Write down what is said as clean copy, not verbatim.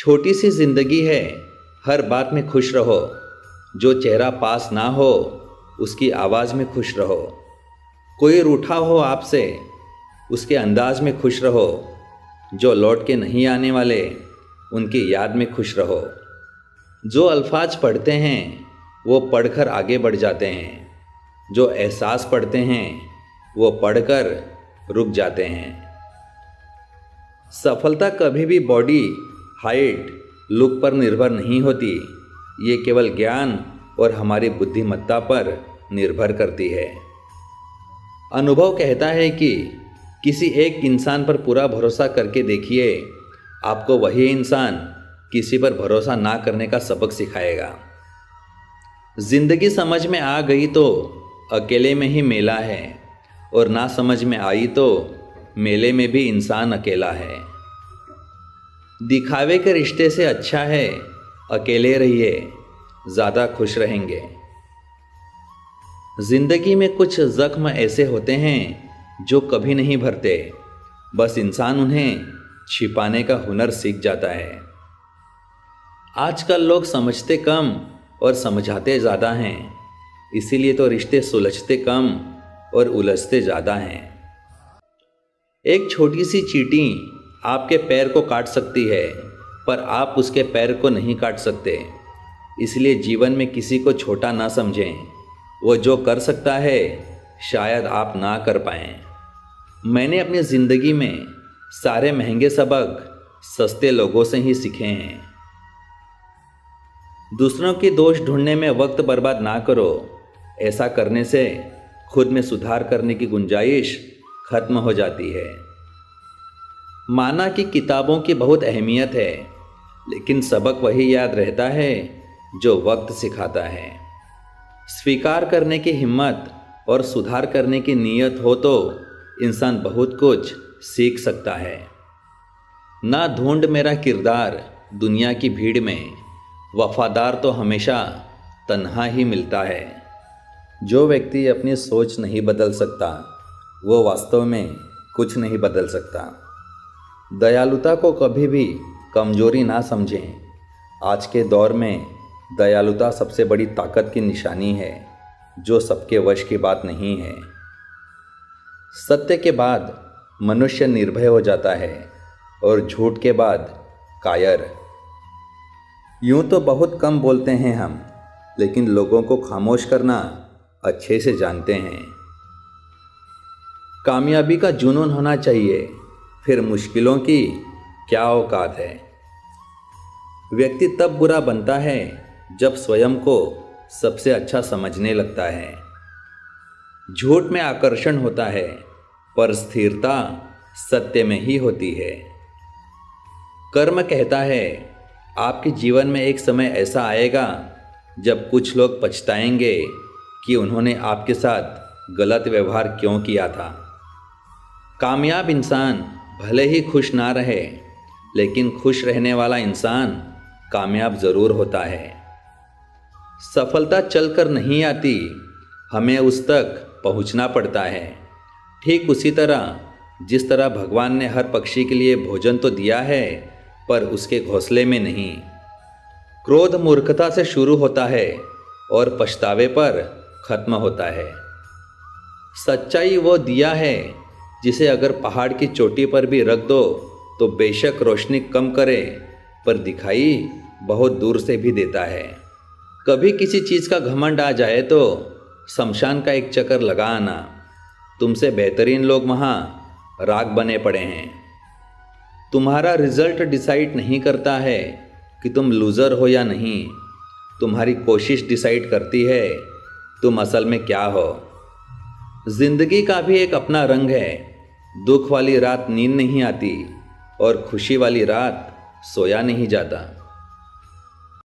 छोटी सी जिंदगी है, हर बात में खुश रहो। जो चेहरा पास ना हो उसकी आवाज़ में खुश रहो। कोई रूठा हो आपसे उसके अंदाज में खुश रहो। जो लौट के नहीं आने वाले उनकी याद में खुश रहो। जो अल्फाज पढ़ते हैं वो पढ़कर आगे बढ़ जाते हैं। जो एहसास पढ़ते हैं वो पढ़कर रुक जाते हैं। सफलता कभी भी बॉडी, हाइट, लुक पर निर्भर नहीं होती। ये केवल ज्ञान और हमारी बुद्धिमत्ता पर निर्भर करती है। अनुभव कहता है कि किसी एक इंसान पर पूरा भरोसा करके देखिए, आपको वही इंसान किसी पर भरोसा ना करने का सबक सिखाएगा। जिंदगी समझ में आ गई तो अकेले में ही मेला है, और ना समझ में आई तो मेले में भी इंसान अकेला है। दिखावे के रिश्ते से अच्छा है अकेले रहिए, ज़्यादा खुश रहेंगे। जिंदगी में कुछ जख्म ऐसे होते हैं जो कभी नहीं भरते, बस इंसान उन्हें छिपाने का हुनर सीख जाता है। आजकल लोग समझते कम और समझाते ज़्यादा हैं, इसीलिए तो रिश्ते सुलझते कम और उलझते ज़्यादा हैं। एक छोटी सी चींटी आपके पैर को काट सकती है, पर आप उसके पैर को नहीं काट सकते। इसलिए जीवन में किसी को छोटा ना समझें। वो जो कर सकता है शायद आप ना कर पाएं। मैंने अपनी ज़िंदगी में सारे महंगे सबक सस्ते लोगों से ही सीखे हैं। दूसरों की दोष ढूंढने में वक्त बर्बाद ना करो। ऐसा करने से खुद में सुधार करने की गुंजाइश खत्म हो जाती है। माना कि किताबों की बहुत अहमियत है, लेकिन सबक वही याद रहता है जो वक्त सिखाता है। स्वीकार करने की हिम्मत और सुधार करने की नीयत हो तो इंसान बहुत कुछ सीख सकता है। ना ढूंढ मेरा किरदार दुनिया की भीड़ में, वफादार तो हमेशा तन्हा ही मिलता है। जो व्यक्ति अपनी सोच नहीं बदल सकता वो वास्तव में कुछ नहीं बदल सकता। दयालुता को कभी भी कमजोरी ना समझें। आज के दौर में दयालुता सबसे बड़ी ताकत की निशानी है, जो सबके वश की बात नहीं है। सत्य के बाद मनुष्य निर्भय हो जाता है और झूठ के बाद कायर। यूं तो बहुत कम बोलते हैं हम, लेकिन लोगों को खामोश करना अच्छे से जानते हैं। कामयाबी का जुनून होना चाहिए, फिर मुश्किलों की क्या औकात है। व्यक्ति तब बुरा बनता है जब स्वयं को सबसे अच्छा समझने लगता है। झूठ में आकर्षण होता है, पर स्थिरता सत्य में ही होती है। कर्म कहता है आपके जीवन में एक समय ऐसा आएगा जब कुछ लोग पछताएंगे कि उन्होंने आपके साथ गलत व्यवहार क्यों किया था। कामयाब इंसान भले ही खुश ना रहे, लेकिन खुश रहने वाला इंसान कामयाब ज़रूर होता है। सफलता चलकर नहीं आती, हमें उस तक पहुंचना पड़ता है। ठीक उसी तरह जिस तरह भगवान ने हर पक्षी के लिए भोजन तो दिया है, पर उसके घोंसले में नहीं। क्रोध मूर्खता से शुरू होता है और पछतावे पर खत्म होता है। सच्चाई वो दिया है जिसे अगर पहाड़ की चोटी पर भी रख दो तो बेशक रोशनी कम करे, पर दिखाई बहुत दूर से भी देता है। कभी किसी चीज़ का घमंड आ जाए तो शमशान का एक चक्कर लगा आना। तुमसे बेहतरीन लोग वहाँ राख बने पड़े हैं। तुम्हारा रिजल्ट डिसाइड नहीं करता है कि तुम लूज़र हो या नहीं। तुम्हारी कोशिश डिसाइड करती है तुम असल में क्या हो। जिंदगी का भी एक अपना रंग है। दुख वाली रात नींद नहीं आती और खुशी वाली रात सोया नहीं जाता।